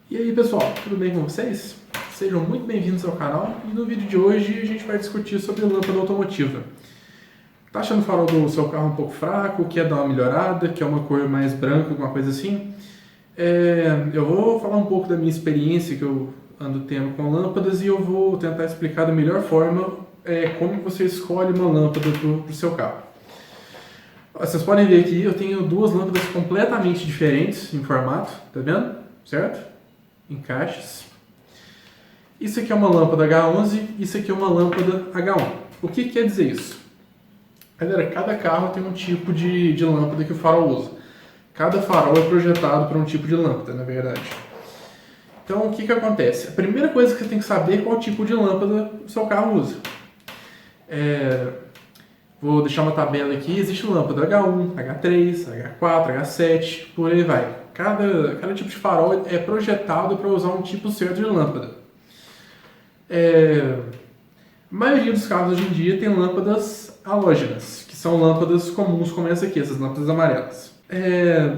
E aí pessoal, tudo bem com vocês? Sejam muito bem-vindos ao canal e no vídeo de hoje a gente vai discutir sobre lâmpada automotiva. Tá achando o farol do seu carro um pouco fraco, quer dar uma melhorada, quer uma cor mais branca, alguma coisa assim? Eu vou falar um pouco da minha experiência que eu ando tendo com lâmpadas e eu vou tentar explicar da melhor forma como você escolhe uma lâmpada para o seu carro. Vocês podem ver aqui, eu tenho duas lâmpadas completamente diferentes em formato, tá vendo? Certo? Em caixas. Isso aqui é uma lâmpada H11, isso aqui é uma lâmpada H1. O que quer dizer isso? Galera, cada carro tem um tipo de lâmpada que o farol usa. Cada farol é projetado para um tipo de lâmpada, na verdade. Então, o que acontece? A primeira coisa que você tem que saber é qual tipo de lâmpada o seu carro usa. Vou deixar uma tabela aqui, existe lâmpada H1, H3, H4, H7, por aí vai. Cada tipo de farol é projetado para usar um tipo certo de lâmpada. A maioria dos carros hoje em dia tem lâmpadas halógenas, que são lâmpadas comuns como essa aqui, essas lâmpadas amarelas.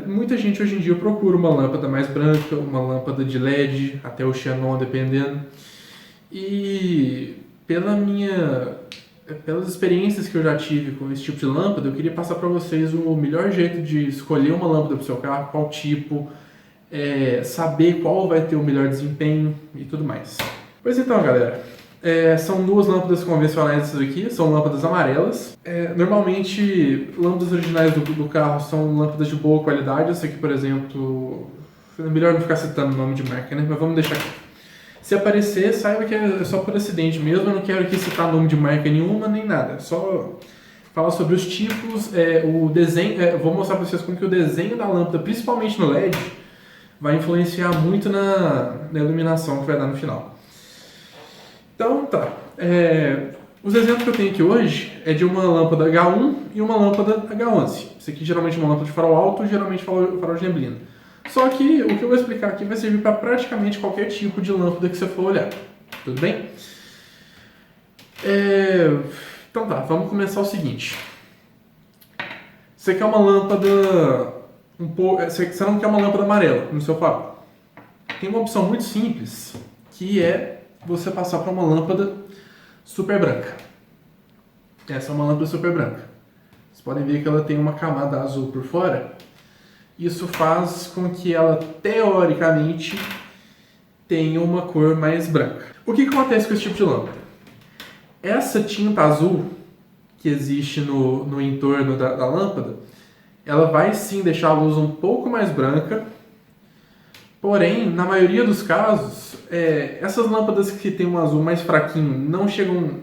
Muita gente hoje em dia procura uma lâmpada mais branca, uma lâmpada de LED, até o xenon dependendo. E pelas experiências que eu já tive com esse tipo de lâmpada, eu queria passar para vocês o melhor jeito de escolher uma lâmpada para o seu carro, qual tipo, saber qual vai ter o melhor desempenho e tudo mais. Pois então, galera, são duas lâmpadas convencionais essas aqui, são lâmpadas amarelas. Normalmente, lâmpadas originais do carro são lâmpadas de boa qualidade. Essa aqui, por exemplo, é melhor não ficar citando o nome de marca, né? Mas vamos deixar aqui. Se aparecer, saiba que é só por acidente mesmo, eu não quero aqui citar nome de marca nenhuma, nem nada. Só falar sobre os tipos, o desenho, vou mostrar para vocês como que o desenho da lâmpada, principalmente no LED, vai influenciar muito na iluminação que vai dar no final. Então, tá. Os exemplos que eu tenho aqui hoje é de uma lâmpada H1 e uma lâmpada H11. Isso aqui geralmente é uma lâmpada de farol alto, geralmente farol de neblina. Só que o que eu vou explicar aqui vai servir para praticamente qualquer tipo de lâmpada que você for olhar. Tudo bem? Então tá, vamos começar o seguinte. Você quer uma lâmpada você não quer uma lâmpada amarela no seu farol. Tem uma opção muito simples, que é você passar para uma lâmpada super branca. Essa é uma lâmpada super branca. Vocês podem ver que ela tem uma camada azul por fora. Isso faz com que ela, teoricamente, tenha uma cor mais branca. O que acontece com esse tipo de lâmpada? Essa tinta azul que existe no entorno da lâmpada, ela vai sim deixar a luz um pouco mais branca, porém, na maioria dos casos, essas lâmpadas que tem um azul mais fraquinho não chegam...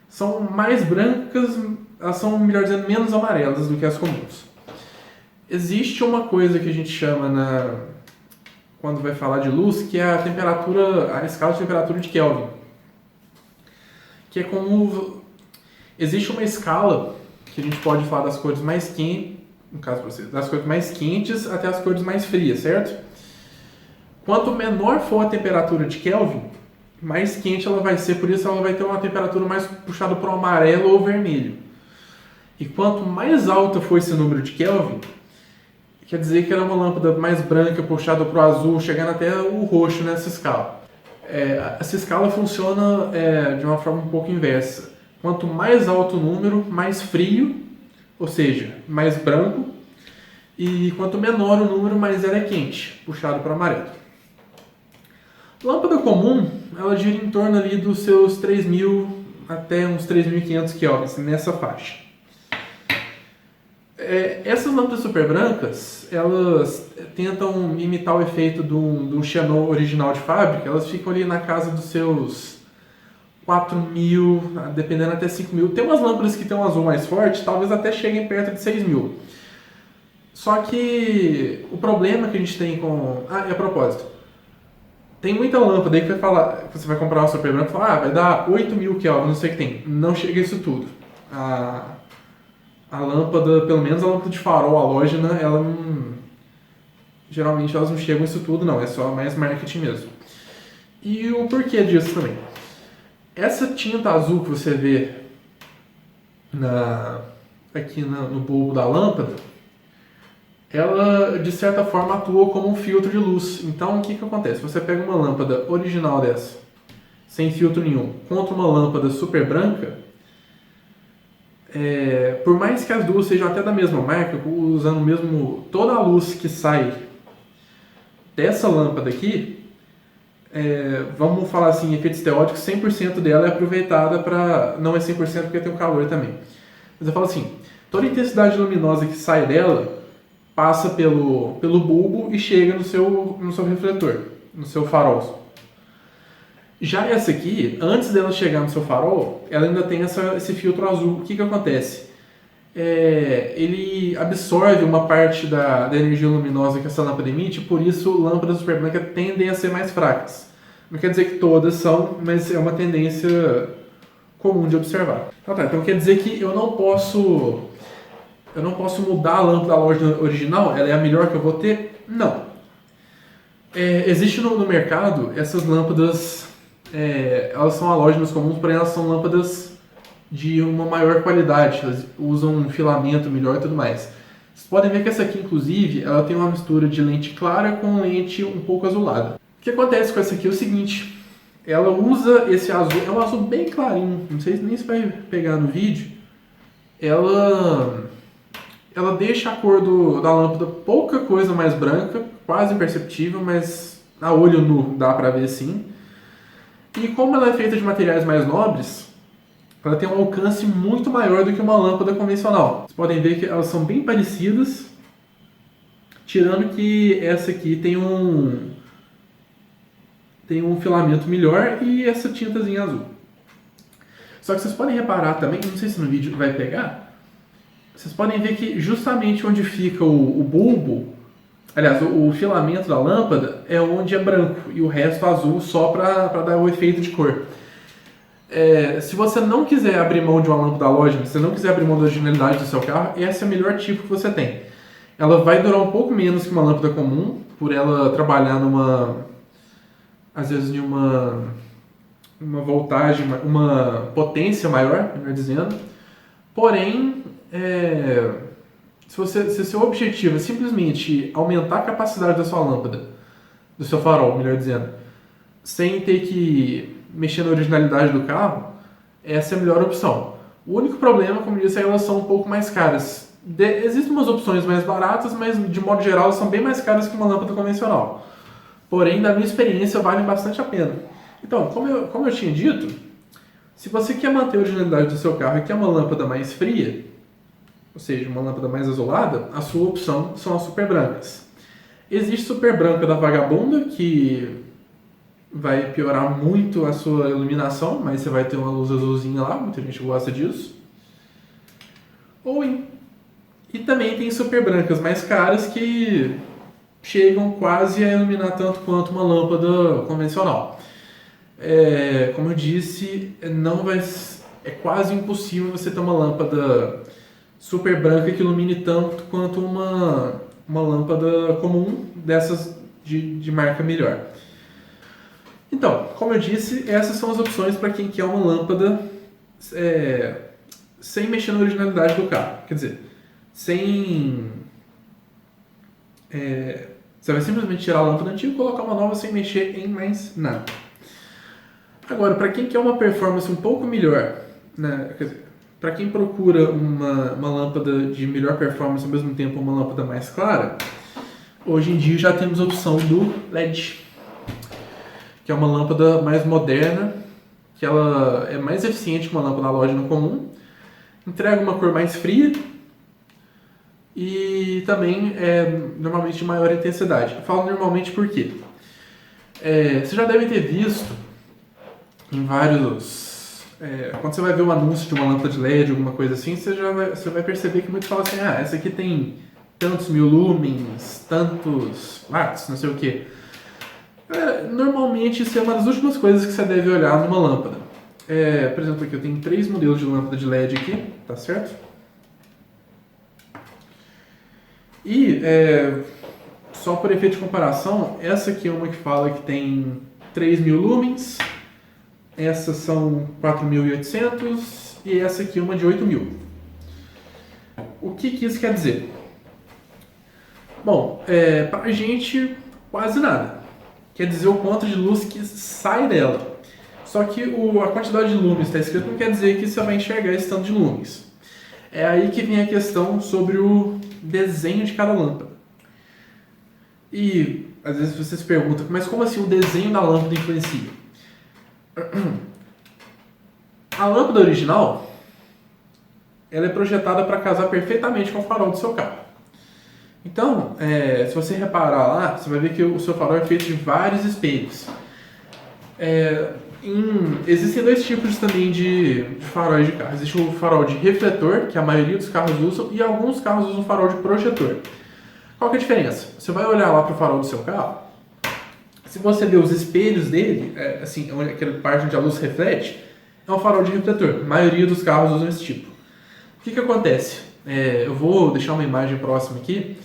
são mais brancas, elas são, melhor dizendo, menos amarelas do que as comuns. Existe uma coisa que a gente chama, quando vai falar de luz, que é a escala de temperatura de Kelvin. Que é como... existe uma escala que a gente pode falar das cores mais quentes, no caso para vocês, das cores mais quentes até as cores mais frias, certo? Quanto menor for a temperatura de Kelvin, mais quente ela vai ser, por isso ela vai ter uma temperatura mais puxada para o amarelo ou vermelho. E quanto mais alta for esse número de Kelvin, quer dizer que ela é uma lâmpada mais branca, puxada para o azul, chegando até o roxo nessa escala. Essa escala funciona de uma forma um pouco inversa. Quanto mais alto o número, mais frio, ou seja, mais branco. E quanto menor o número, mais ela é quente, puxado para amarelo. Lâmpada comum, ela gira em torno ali dos seus 3.000 até uns 3.500 kelvins, nessa faixa. Essas lâmpadas super brancas, elas tentam imitar o efeito do xenon original de fábrica. Elas ficam ali na casa dos seus 4.000, dependendo até 5.000. Tem umas lâmpadas que tem um azul mais forte, talvez até cheguem perto de 6.000. Só que o problema que a gente tem com... e a propósito, tem muita lâmpada aí que vai falar, você vai comprar uma super branca e fala, vai dar 8.000 kelvin, não sei o que tem. Não chega a isso tudo. A lâmpada, pelo menos a lâmpada de farol halógena, ela não... geralmente elas não chegam a isso tudo, não. É só mais marketing mesmo. E o porquê disso também? Essa tinta azul que você vê aqui no bulbo da lâmpada, ela de certa forma atua como um filtro de luz. Então o que acontece? Você pega uma lâmpada original dessa, sem filtro nenhum, contra uma lâmpada super branca, por mais que as duas sejam até da mesma marca, usando mesmo toda a luz que sai dessa lâmpada aqui, vamos falar assim, efeitos teóricos, 100% dela é aproveitada para... Não é 100% porque tem o calor também. Mas eu falo assim, toda a intensidade luminosa que sai dela passa pelo bulbo e chega no seu refletor, no seu farol. Já essa aqui, antes dela chegar no seu farol, ela ainda tem esse filtro azul. O que acontece? Ele absorve uma parte da energia luminosa que essa lâmpada emite, por isso lâmpadas super brancas tendem a ser mais fracas. Não quer dizer que todas são, mas é uma tendência comum de observar. Então quer dizer que eu não posso mudar a lâmpada da loja original? Ela é a melhor que eu vou ter? Não. Existe no mercado essas lâmpadas, elas são halógenas comuns, porém elas são lâmpadas de uma maior qualidade, elas usam um filamento melhor e tudo mais. Vocês podem ver que essa aqui, inclusive, ela tem uma mistura de lente clara com lente um pouco azulada. O que acontece com essa aqui é o seguinte, ela usa esse azul, é um azul bem clarinho, não sei nem se vai pegar no vídeo, ela deixa a cor da lâmpada pouca coisa mais branca, quase imperceptível, mas a olho nu dá pra ver sim. E como ela é feita de materiais mais nobres, ela tem um alcance muito maior do que uma lâmpada convencional. Vocês podem ver que elas são bem parecidas, tirando que essa aqui tem um filamento melhor e essa tintazinha azul. Só que vocês podem reparar também, não sei se no vídeo vai pegar, vocês podem ver que justamente onde fica o bulbo, aliás, o filamento da lâmpada é onde é branco e o resto azul só para dar o efeito de cor. Se você não quiser abrir mão de uma lâmpada halógena, se você não quiser abrir mão da originalidade do seu carro, esse é o melhor tipo que você tem. Ela vai durar um pouco menos que uma lâmpada comum, por ela trabalhar às vezes em uma voltagem, uma potência maior, melhor dizendo. Porém, se seu objetivo é simplesmente aumentar a capacidade da sua lâmpada, do seu farol, melhor dizendo, sem ter que mexer na originalidade do carro, essa é a melhor opção. O único problema, como eu disse, é que elas são um pouco mais caras. Existem umas opções mais baratas, mas de modo geral elas são bem mais caras que uma lâmpada convencional. Porém, na minha experiência, valem bastante a pena. Então, como eu tinha dito, se você quer manter a originalidade do seu carro e quer uma lâmpada mais fria, ou seja, uma lâmpada mais azulada, a sua opção são as super brancas. Existe super branca da Vagabunda, que vai piorar muito a sua iluminação, mas você vai ter uma luz azulzinha lá, muita gente gosta disso. E também tem super brancas mais caras que chegam quase a iluminar tanto quanto uma lâmpada convencional. Como eu disse, é quase impossível você ter uma lâmpada super branca que ilumine tanto quanto uma lâmpada comum dessas de marca melhor. Então, como eu disse, essas são as opções para quem quer uma lâmpada sem mexer na originalidade do carro. Quer dizer, você vai simplesmente tirar a lâmpada antiga e colocar uma nova sem mexer em mais nada. Agora, para quem quer uma performance um pouco melhor, né, para quem procura uma lâmpada de melhor performance ao mesmo tempo uma lâmpada mais clara, hoje em dia já temos a opção do LED, que é uma lâmpada mais moderna, que ela é mais eficiente que uma lâmpada halógena comum, entrega uma cor mais fria e também é normalmente de maior intensidade. Eu falo normalmente porque você já deve ter visto em vários... quando você vai ver um anúncio de uma lâmpada de LED, alguma coisa assim, você vai perceber que muitos falam assim, essa aqui tem tantos mil lumens, tantos watts, não sei o que. Normalmente isso é uma das últimas coisas que você deve olhar numa lâmpada. Por exemplo, aqui eu tenho 3 modelos de lâmpada de LED aqui, tá certo? E, só por efeito de comparação, essa aqui é uma que fala que tem 3.000 lumens, essas são 4.800 e essa aqui é uma de 8.000. O que isso quer dizer? Bom, pra gente, quase nada. Quer dizer o quanto de luz que sai dela. Só que a quantidade de lumes está escrito não quer dizer que você vai enxergar esse tanto de lumes. É aí que vem a questão sobre o desenho de cada lâmpada. E às vezes você se pergunta, mas como assim o desenho da lâmpada influencia? A lâmpada original, ela é projetada para casar perfeitamente com o farol do seu carro. Então, se você reparar lá, você vai ver que o seu farol é feito de vários espelhos. Existem dois tipos também de faróis de carro. Existe o farol de refletor, que a maioria dos carros usam, e alguns carros usam farol de projetor. Qual que é a diferença? Você vai olhar lá para o farol do seu carro, se você ver os espelhos dele, assim, aquela parte onde a luz reflete, é um farol de refletor. A maioria dos carros usam esse tipo. O que acontece? Eu vou deixar uma imagem próxima aqui.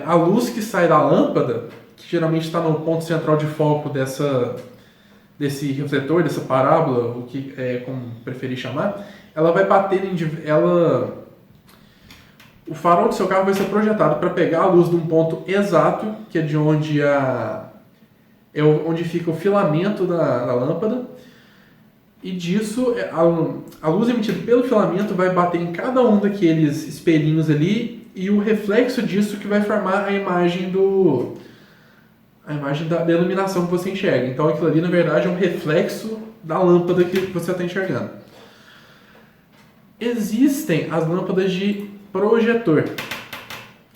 A luz que sai da lâmpada, que geralmente está no ponto central de foco desse refletor, dessa parábola, o que como preferir chamar, ela vai bater o farol do seu carro vai ser projetado para pegar a luz de um ponto exato, que é de onde onde fica o filamento da lâmpada, e disso a luz emitida pelo filamento vai bater em cada um daqueles espelhinhos ali, e o reflexo disso que vai formar a imagem da iluminação que você enxerga. Então aquilo ali, na verdade, é um reflexo da lâmpada que você está enxergando. Existem as lâmpadas de projetor.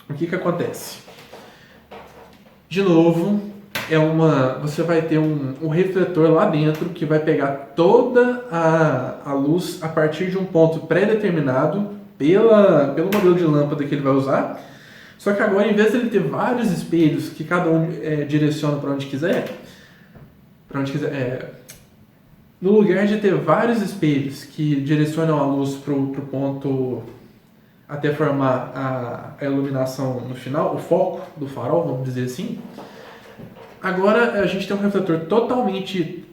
O que acontece? De novo, você vai ter um refletor lá dentro que vai pegar toda a luz a partir de um ponto pré-determinado pelo modelo de lâmpada que ele vai usar. Só que agora, em vez de ele ter vários espelhos que cada um direciona para onde quiser, no lugar de ter vários espelhos que direcionam a luz para o ponto até formar a iluminação no final, o foco do farol, vamos dizer assim, agora a gente tem um refletor totalmente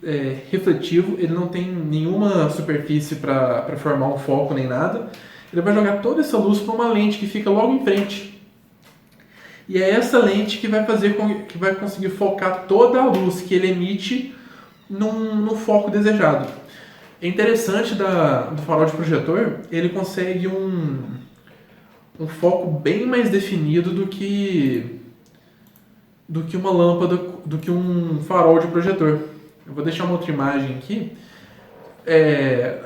refletivo, ele não tem nenhuma superfície para formar um foco nem nada, ele vai jogar toda essa luz para uma lente que fica logo em frente. E é essa lente que vai conseguir focar toda a luz que ele emite no foco desejado. É interessante do farol de projetor, ele consegue um foco bem mais definido do que uma lâmpada, do que um farol de projetor. Eu vou deixar uma outra imagem aqui.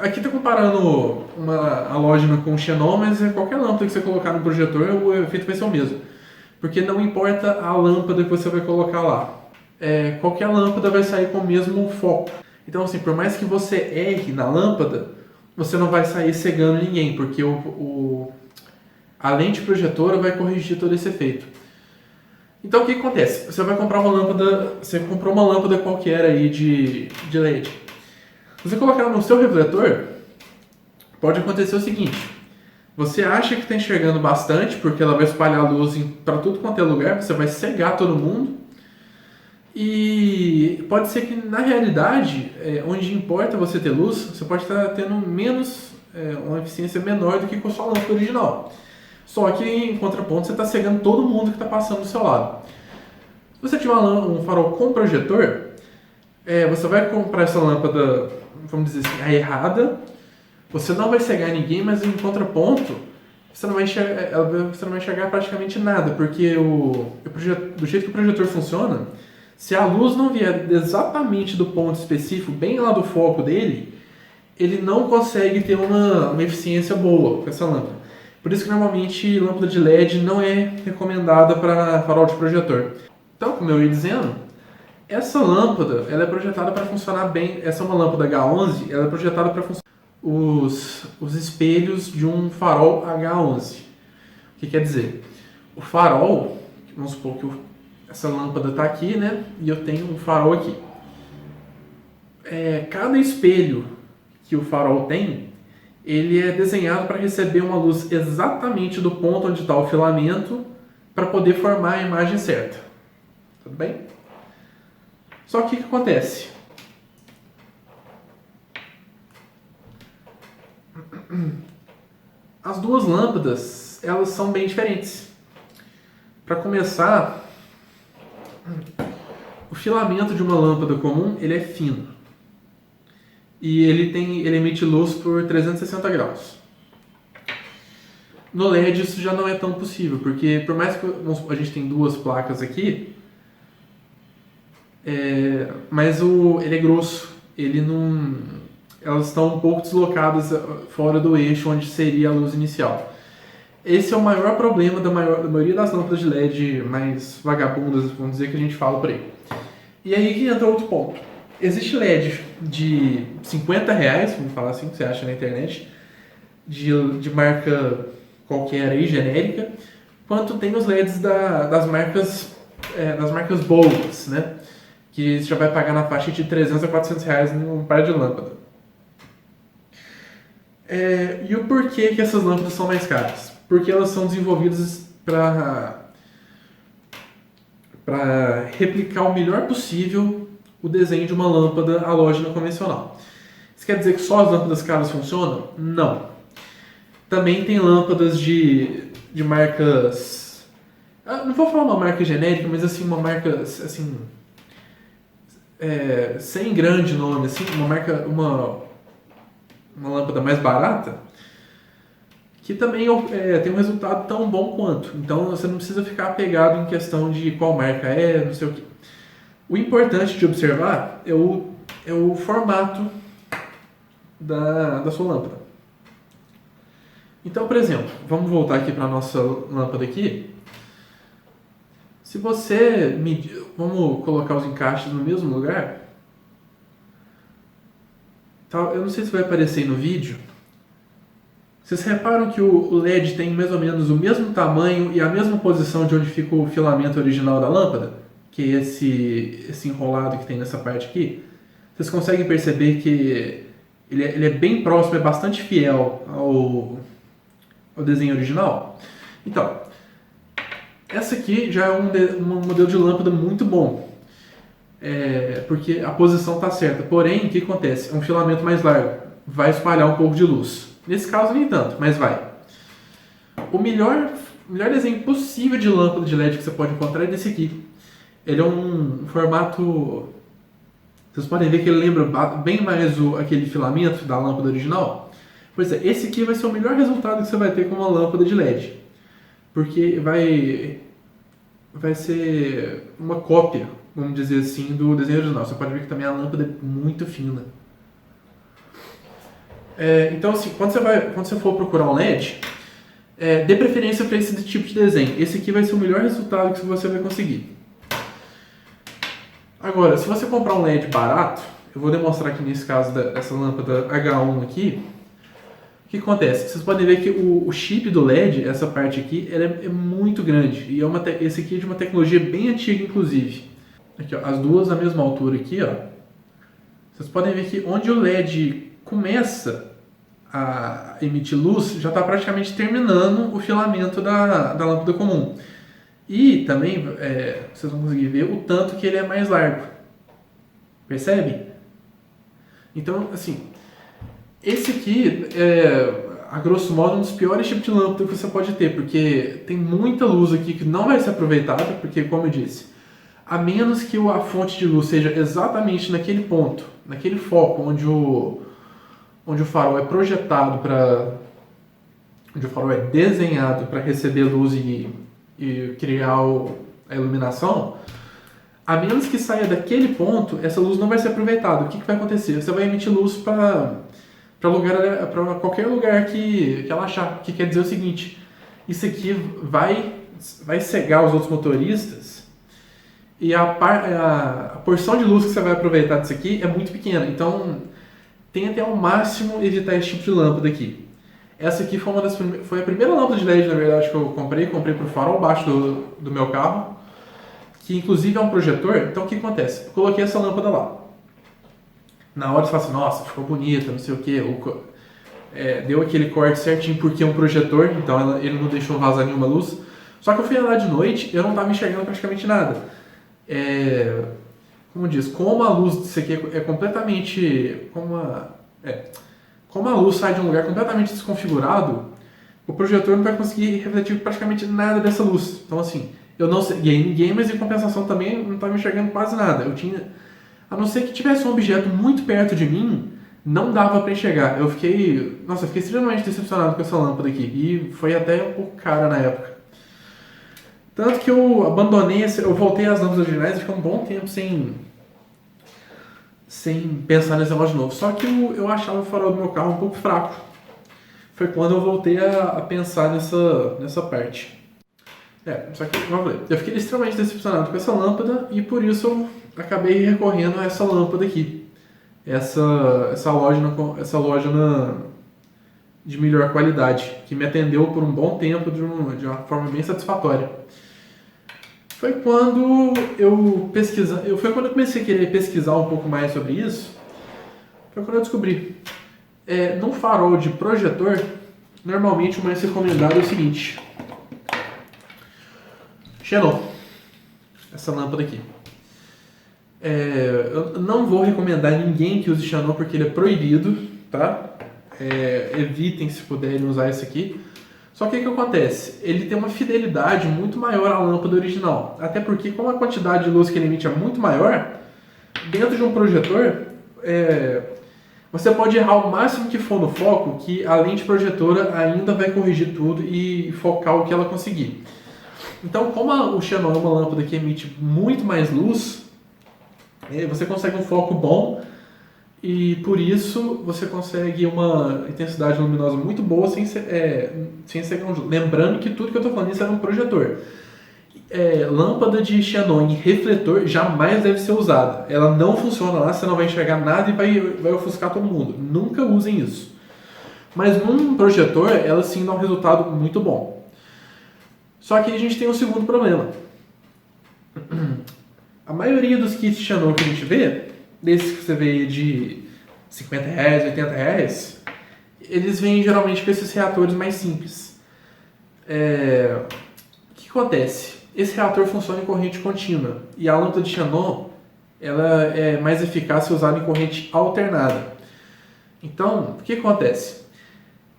Aqui está comparando uma halógena com um xenon, mas qualquer lâmpada que você colocar no projetor, o efeito vai ser o mesmo. Porque não importa a lâmpada que você vai colocar lá. Qualquer lâmpada vai sair com o mesmo foco. Então, assim, por mais que você erre na lâmpada, você não vai sair cegando ninguém, porque a lente projetora vai corrigir todo esse efeito. Então, o que acontece? Você vai comprar uma lâmpada, você comprou uma lâmpada qualquer aí de LED. Se você colocar no seu refletor, pode acontecer o seguinte: você acha que está enxergando bastante, porque ela vai espalhar luz para tudo quanto é lugar, você vai cegar todo mundo. E pode ser que, na realidade, onde importa você ter luz, você pode estar tendo uma eficiência menor do que com a sua lâmpada original. Só que, em contraponto, você está cegando todo mundo que está passando do seu lado. Se você tiver um farol com projetor, você vai comprar essa lâmpada, vamos dizer assim, a errada. Você não vai cegar ninguém, mas em contraponto, você não vai enxergar praticamente nada, porque do jeito que o projetor funciona, se a luz não vier exatamente do ponto específico, bem lá do foco dele, ele não consegue ter uma eficiência boa com essa lâmpada. Por isso que normalmente lâmpada de LED não é recomendada para farol de projetor. Então, como eu ia dizendo, essa lâmpada ela é projetada para funcionar bem. Essa é uma lâmpada H11, ela é projetada para funcionar os espelhos de um farol H11. O que quer dizer? O farol, vamos supor que essa lâmpada está aqui, né? E eu tenho um farol aqui. Cada espelho que o farol tem, ele é desenhado para receber uma luz exatamente do ponto onde está o filamento para poder formar a imagem certa. Tudo bem? Só que o que acontece? As duas lâmpadas, elas são bem diferentes. Para começar, o filamento de uma lâmpada comum ele é fino e ele emite luz por 360 graus. No LED isso já não é tão possível, porque por mais que a gente tem duas placas aqui, mas ele é grosso, ele não, elas estão um pouco deslocadas fora do eixo onde seria a luz inicial. Esse é o maior problema da maioria das lâmpadas de LED mais vagabundas, vamos dizer, que a gente fala por aí. E aí que entra outro ponto. Existe LED de R$50, vamos falar assim, que você acha na internet, de marca qualquer aí, genérica, quanto tem os LEDs das marcas boas, né? Que você já vai pagar na faixa de R$300 a R$400 num par de lâmpada. E o porquê que essas lâmpadas são mais caras? Porque elas são desenvolvidas para replicar o melhor possível o desenho de uma lâmpada halógena convencional. Isso quer dizer que só as lâmpadas caras funcionam? Não. Também tem lâmpadas de marcas... não vou falar uma marca genérica, mas assim, uma marca assim, sem grande nome, assim, uma lâmpada mais barata, que também tem um resultado tão bom quanto. Então você não precisa ficar apegado em questão de qual marca não sei o quê. O importante de observar é o formato da sua lâmpada. Então, por exemplo, vamos voltar aqui para a nossa lâmpada aqui. Se você medir, vamos colocar os encaixes no mesmo lugar. Eu não sei se vai aparecer aí no vídeo. Vocês reparam que o LED tem mais ou menos o mesmo tamanho e a mesma posição de onde fica o filamento original da lâmpada? Que é esse enrolado que tem nessa parte aqui. Vocês conseguem perceber que ele é bem próximo, é bastante fiel ao desenho original? Então, essa aqui já é um modelo de lâmpada muito bom. Porque a posição está certa. Porém, o que acontece? É um filamento mais largo. Vai espalhar um pouco de luz. Nesse caso, nem tanto, mas vai. O melhor desenho possível de lâmpada de LED que você pode encontrar é desse aqui. Ele é um formato... Vocês podem ver que ele lembra bem mais aquele filamento da lâmpada original. Pois é, esse aqui vai ser o melhor resultado que você vai ter com uma lâmpada de LED. Porque vai ser uma cópia, vamos dizer assim, do desenho original. Você pode ver que também a lâmpada é muito fina. Então, assim, quando você for procurar um LED, dê preferência para esse tipo de desenho. Esse aqui vai ser o melhor resultado que você vai conseguir. Agora, se você comprar um LED barato, eu vou demonstrar aqui nesse caso dessa lâmpada H1 aqui, o que acontece? Vocês podem ver que o chip do LED, essa parte aqui, ela é muito grande. E esse aqui é de uma tecnologia bem antiga, inclusive. Aqui, ó, as duas na mesma altura aqui, ó. Vocês podem ver que onde o LED começa a emitir luz, já está praticamente terminando o filamento da lâmpada comum. E também, vocês vão conseguir ver o tanto que ele é mais largo. Percebe? Então, assim, esse aqui a grosso modo, um dos piores tipos de lâmpada que você pode ter, porque tem muita luz aqui que não vai ser aproveitada, porque, como eu disse, a menos que a fonte de luz seja exatamente naquele ponto, naquele foco onde o farol é projetado onde o farol é desenhado para receber luz e criar a iluminação, a menos que saia daquele ponto, essa luz não vai ser aproveitada. O que vai acontecer? Você vai emitir luz para qualquer lugar que ela achar. O que quer dizer o seguinte: isso aqui vai cegar os outros motoristas e a porção de luz que você vai aproveitar disso aqui é muito pequena. Então, tente ao máximo evitar esse tipo de lâmpada aqui. Essa aqui foi a primeira lâmpada de LED, na verdade, que eu comprei para o farol baixo do meu carro, que inclusive é um projetor. Então o que acontece? Eu coloquei essa lâmpada lá. Na hora você fala assim, nossa, ficou bonita, não sei o que, deu aquele corte certinho porque é um projetor, então ele não deixou vazar nenhuma luz. Só que eu fui lá de noite e eu não estava enxergando praticamente nada. Como diz, como a luz disso aqui é completamente... Como a luz sai de um lugar completamente desconfigurado, o projetor não vai conseguir refletir praticamente nada dessa luz. Então, assim, Eu não sei, ninguém, mas em compensação também não estava enxergando quase nada. Eu tinha, a não ser que tivesse um objeto muito perto de mim, não dava para enxergar. Eu fiquei extremamente decepcionado com essa lâmpada aqui e foi até um pouco cara na época. Tanto que eu abandonei, eu voltei às lâmpadas originais e fiquei um bom tempo sem pensar nesse negócio de novo. Só que eu achava o farol do meu carro um pouco fraco. Foi quando eu voltei a pensar nessa parte. Só que, como eu falei, eu fiquei extremamente decepcionado com essa lâmpada e por isso eu acabei recorrendo a essa lâmpada aqui. Essa loja de melhor qualidade, que me atendeu por um bom tempo de uma forma bem satisfatória. Foi quando foi quando eu comecei a querer pesquisar um pouco mais sobre isso. Foi quando eu descobri. Num farol de projetor, normalmente o mais recomendado é o seguinte: Xenon, essa lâmpada aqui. Eu não vou recomendar ninguém que use Xenon porque ele é proibido, tá? Evitem se puderem usar esse aqui. Só que o que acontece? Ele tem uma fidelidade muito maior à lâmpada original. Até porque, como a quantidade de luz que ele emite é muito maior, dentro de um projetor, você pode errar o máximo que for no foco, que a lente projetora ainda vai corrigir tudo e focar o que ela conseguir. Então, como o Xenon é uma lâmpada que emite muito mais luz, você consegue um foco bom e por isso você consegue uma intensidade luminosa muito boa sem ser grão. Lembrando que tudo que eu estou falando isso é um projetor. Lâmpada de Xenon em refletor jamais deve ser usada. Ela não funciona lá, você não vai enxergar nada e vai ofuscar todo mundo. Nunca usem isso. Mas num projetor, ela sim dá um resultado muito bom. Só que a gente tem um segundo problema. A maioria dos kits Xenon que a gente vê, desses que você vê de R$50, R$80, eles vêm geralmente com esses reatores mais simples. O que acontece? Esse reator funciona em corrente contínua e a lâmpada de Xenon ela é mais eficaz se usada em corrente alternada. Então, o que acontece?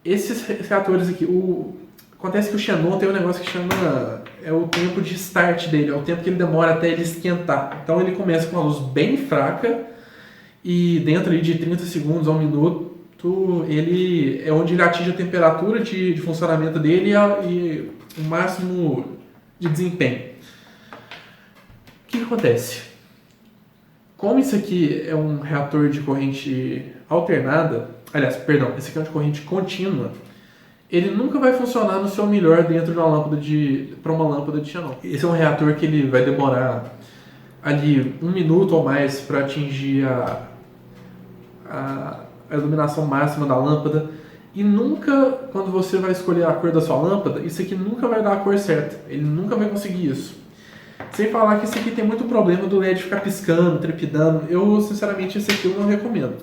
Esses reatores aqui, acontece que o Xenon tem um negócio que chama o tempo de start dele, é o tempo que ele demora até ele esquentar. Então ele começa com uma luz bem fraca e dentro de 30 segundos a 1 minuto ele é onde ele atinge a temperatura de funcionamento dele e o máximo de desempenho. O que acontece? Como isso aqui é um reator de corrente alternada, esse aqui é um de corrente contínua, ele nunca vai funcionar no seu melhor dentro de uma lâmpada para uma lâmpada de Xenon. Esse é um reator que ele vai demorar ali 1 minuto ou mais para atingir a iluminação máxima da lâmpada. E nunca, quando você vai escolher a cor da sua lâmpada, isso aqui nunca vai dar a cor certa. Ele nunca vai conseguir isso. Sem falar que esse aqui tem muito problema do LED ficar piscando, trepidando. Eu, sinceramente, esse aqui eu não recomendo.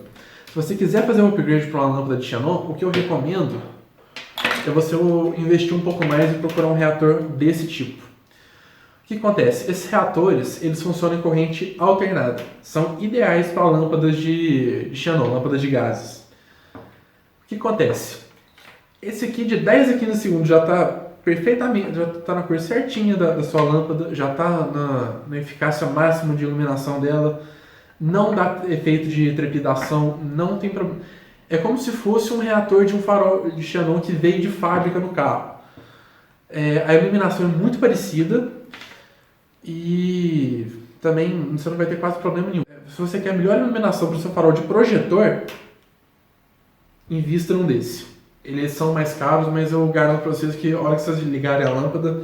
Se você quiser fazer um upgrade para uma lâmpada de Xenon, o que eu recomendo é você investir um pouco mais e procurar um reator desse tipo. O que acontece? Esses reatores, eles funcionam em corrente alternada. São ideais para lâmpadas de Xenon, lâmpadas de gases. O que acontece? Esse aqui de 10 a 15 segundos já está perfeitamente, já está na cor certinha da sua lâmpada, já está na eficácia máxima de iluminação dela, não dá efeito de trepidação, não tem problema. É como se fosse um reator de um farol de Xenon que veio de fábrica no carro. A iluminação é muito parecida e também você não vai ter quase problema nenhum. Se você quer melhor iluminação para o seu farol de projetor, invista num desse. Eles são mais caros, mas eu garanto para vocês que a hora que vocês ligarem a lâmpada,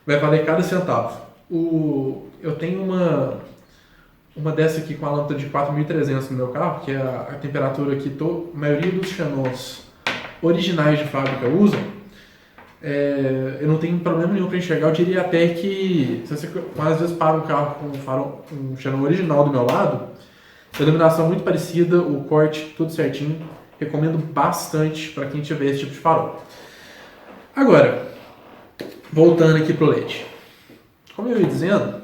vai valer cada centavo. Eu tenho uma dessa aqui com a lâmpada de 4.300 no meu carro, que é a temperatura que a maioria dos Xenons originais de fábrica usam. Eu não tenho problema nenhum para enxergar. Eu diria até que, se você às vezes para um carro com um Xenon original do meu lado, a iluminação é muito parecida, o corte tudo certinho. Recomendo bastante para quem tiver esse tipo de farol. Agora, voltando aqui para o LED. Como eu ia dizendo,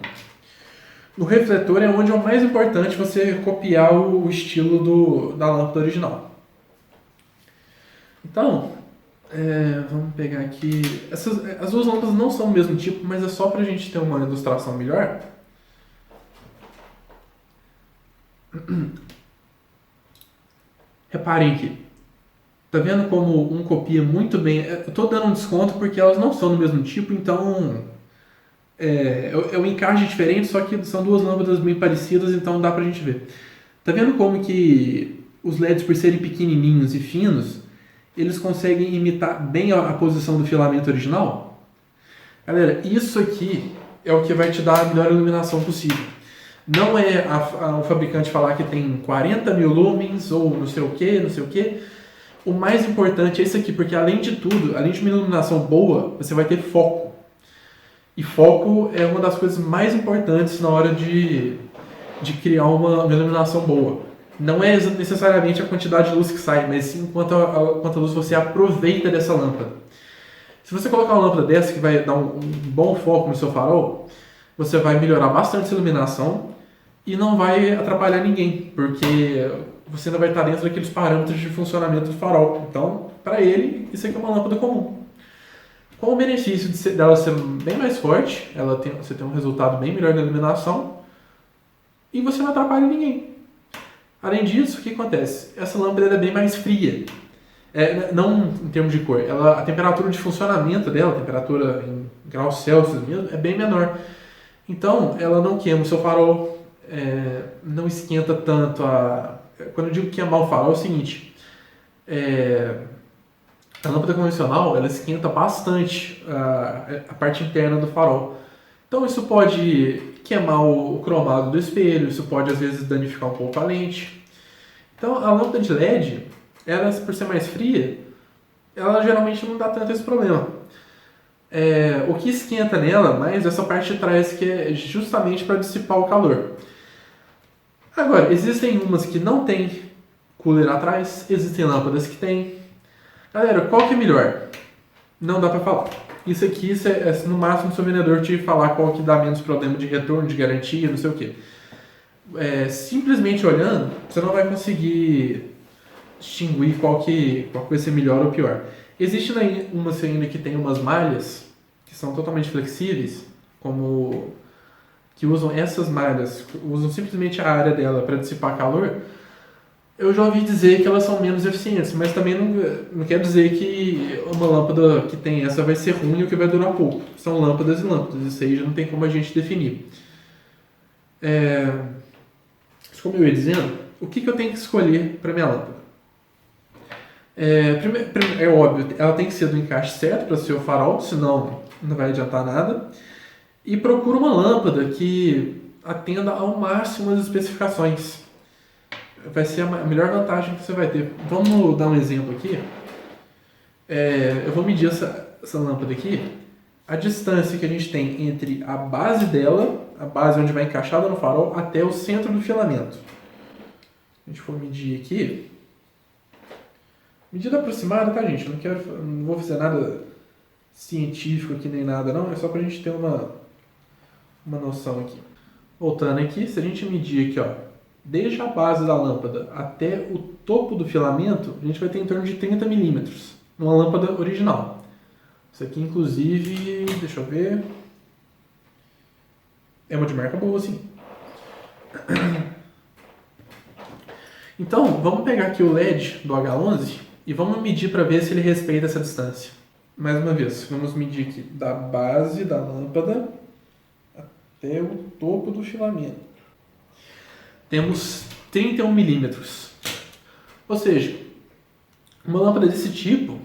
no refletor é onde é o mais importante você copiar o estilo da lâmpada original. Então, Vamos pegar aqui. As duas lâmpadas não são o mesmo tipo, mas é só pra gente ter uma ilustração melhor. Reparem aqui. Tá vendo como um copia muito bem? Eu tô dando um desconto porque elas não são do mesmo tipo, então é um encaixe diferente, só que são duas lâmpadas bem parecidas, então dá pra gente ver. Tá vendo como que os LEDs, por serem pequenininhos e finos, eles conseguem imitar bem a posição do filamento original? Galera, isso aqui é o que vai te dar a melhor iluminação possível. Não é o fabricante falar que tem 40 mil lumens ou não sei o que, não sei o que. O mais importante é isso aqui, porque além de tudo, além de uma iluminação boa, você vai ter foco. E foco é uma das coisas mais importantes na hora de criar uma iluminação boa. Não é necessariamente a quantidade de luz que sai, mas sim quanta luz você aproveita dessa lâmpada. Se você colocar uma lâmpada dessa que vai dar um bom foco no seu farol, você vai melhorar bastante essa iluminação e não vai atrapalhar ninguém, porque você ainda vai estar dentro daqueles parâmetros de funcionamento do farol. Então, para ele, isso aqui é uma lâmpada comum. Com o benefício dela ser bem mais forte, você tem um resultado bem melhor na iluminação e você não atrapalha ninguém. Além disso, o que acontece? Essa lâmpada é bem mais fria. Não em termos de cor. A temperatura de funcionamento dela, a temperatura em graus Celsius mesmo, é bem menor. Então, ela não queima o seu farol, não esquenta tanto Quando eu digo queimar o farol, é o seguinte. A lâmpada convencional, ela esquenta bastante a parte interna do farol. Então, isso pode queimar o cromado do espelho, isso pode, às vezes, danificar um pouco a lente. Então, a lâmpada de LED, ela, por ser mais fria, ela geralmente não dá tanto esse problema. O que esquenta nela mais é essa parte de trás, que é justamente para dissipar o calor. Agora, existem umas que não tem cooler atrás, existem lâmpadas que tem. Galera, qual que é melhor? Não dá para falar. Isso aqui no máximo se o vendedor te falar qual que dá menos problema de retorno, de garantia, não sei o quê. Simplesmente olhando, você não vai conseguir distinguir qual que vai ser melhor ou pior. Existe umas ainda que tem umas malhas que são totalmente flexíveis, que usam essas malhas, usam simplesmente a área dela para dissipar calor. Eu já ouvi dizer que elas são menos eficientes, mas também não quer dizer que uma lâmpada que tem essa vai ser ruim ou que vai durar pouco. São lâmpadas e lâmpadas, isso aí já não tem como a gente definir. Como eu ia dizendo, o que eu tenho que escolher para minha lâmpada? É óbvio, ela tem que ser do encaixe certo para o seu farol, senão não vai adiantar nada. E procura uma lâmpada que atenda ao máximo as especificações. Vai ser a melhor vantagem que você vai ter. Vamos dar um exemplo aqui. Eu vou medir essa lâmpada aqui, a distância que a gente tem entre a base dela, a base onde vai encaixada no farol, até o centro do filamento. A gente for medir aqui. Medida aproximada, tá, gente? Não vou fazer nada científico aqui nem nada, não. É só pra gente ter uma noção aqui. Voltando aqui, se a gente medir aqui, ó, desde a base da lâmpada até o topo do filamento, a gente vai ter em torno de 30 milímetros, numa lâmpada original. Isso aqui, inclusive, deixa eu ver, é uma de marca boa, sim. Então, vamos pegar aqui o LED do H11 e vamos medir para ver se ele respeita essa distância. Mais uma vez, vamos medir aqui da base da lâmpada até o topo do filamento. Temos 31 milímetros. Ou seja, uma lâmpada desse tipo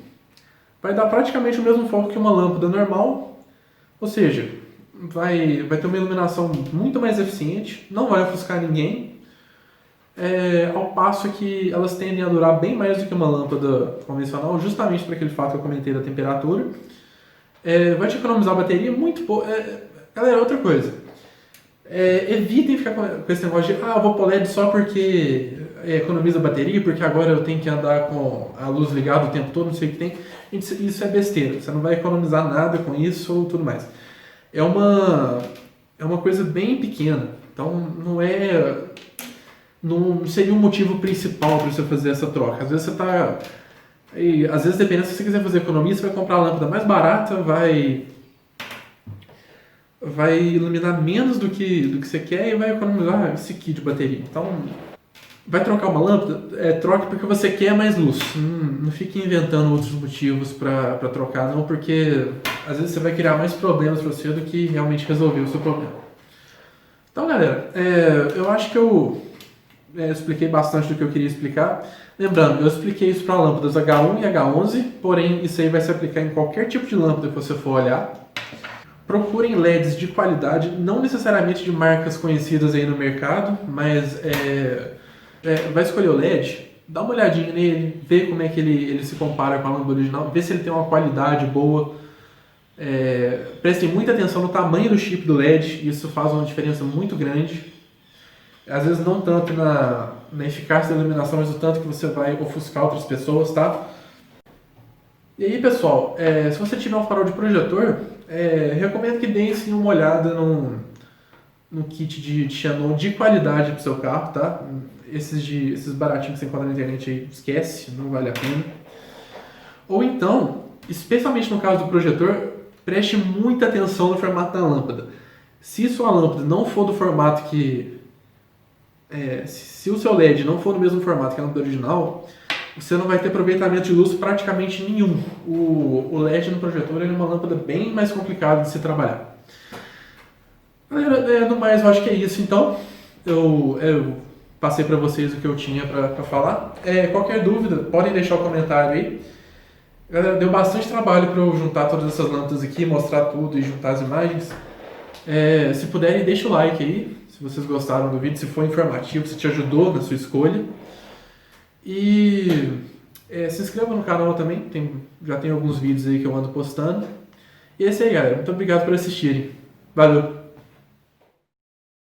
vai dar praticamente o mesmo foco que uma lâmpada normal. Ou seja, vai ter uma iluminação muito mais eficiente, não vai ofuscar ninguém. Ao passo que elas tendem a durar bem mais do que uma lâmpada convencional, justamente por aquele fato que eu comentei da temperatura. Vai te economizar a bateria muito pouco. Galera, outra coisa. Evitem ficar com esse negócio de eu vou pôr LED só porque economiza bateria, porque agora eu tenho que andar com a luz ligada o tempo todo, não sei o que tem. Isso é besteira, você não vai economizar nada com isso ou tudo mais. É uma coisa bem pequena, então não seria um motivo principal para você fazer essa troca. Às vezes você está E às vezes, dependendo, se você quiser fazer economia, você vai comprar a lâmpada mais barata, vai iluminar menos do que você quer e vai economizar esse kit de bateria. Então, vai trocar uma lâmpada? Troque porque você quer mais luz. Não fique inventando outros motivos para trocar, não, porque às vezes você vai criar mais problemas para você do que realmente resolver o seu problema. Então, galera, eu acho que eu expliquei bastante do que eu queria explicar. Lembrando, eu expliquei isso para lâmpadas H1 e H11, porém isso aí vai se aplicar em qualquer tipo de lâmpada que você for olhar. Procurem LEDs de qualidade, não necessariamente de marcas conhecidas aí no mercado, mas vai escolher o LED, dá uma olhadinha nele, vê como é que ele se compara com a lâmpada original, vê se ele tem uma qualidade boa. Prestem muita atenção no tamanho do chip do LED, isso faz uma diferença muito grande. Às vezes não tanto na eficácia da iluminação, mas o tanto que você vai ofuscar outras pessoas, tá? E aí, pessoal, se você tiver um farol de projetor, recomendo que deem sim uma olhada no kit de xenon de qualidade para o seu carro, tá? Esses baratinhos que você encontra na internet aí, esquece, não vale a pena. Ou então, especialmente no caso do projetor, preste muita atenção no formato da lâmpada. Se sua lâmpada não for do formato que... se o seu LED não for no mesmo formato que a lâmpada original, você não vai ter aproveitamento de luz praticamente nenhum. O LED no projetor é uma lâmpada bem mais complicada de se trabalhar. Galera, no mais, eu acho que é isso. Então, eu passei para vocês o que eu tinha para falar. Qualquer dúvida, podem deixar o comentário aí. Galera, deu bastante trabalho para eu juntar todas essas lâmpadas aqui, mostrar tudo e juntar as imagens. Se puderem, deixa o like aí, se vocês gostaram do vídeo, se foi informativo, se te ajudou na sua escolha. E se inscreva no canal também, já tem alguns vídeos aí que eu ando postando. E é isso aí, galera. Muito obrigado por assistirem. Valeu!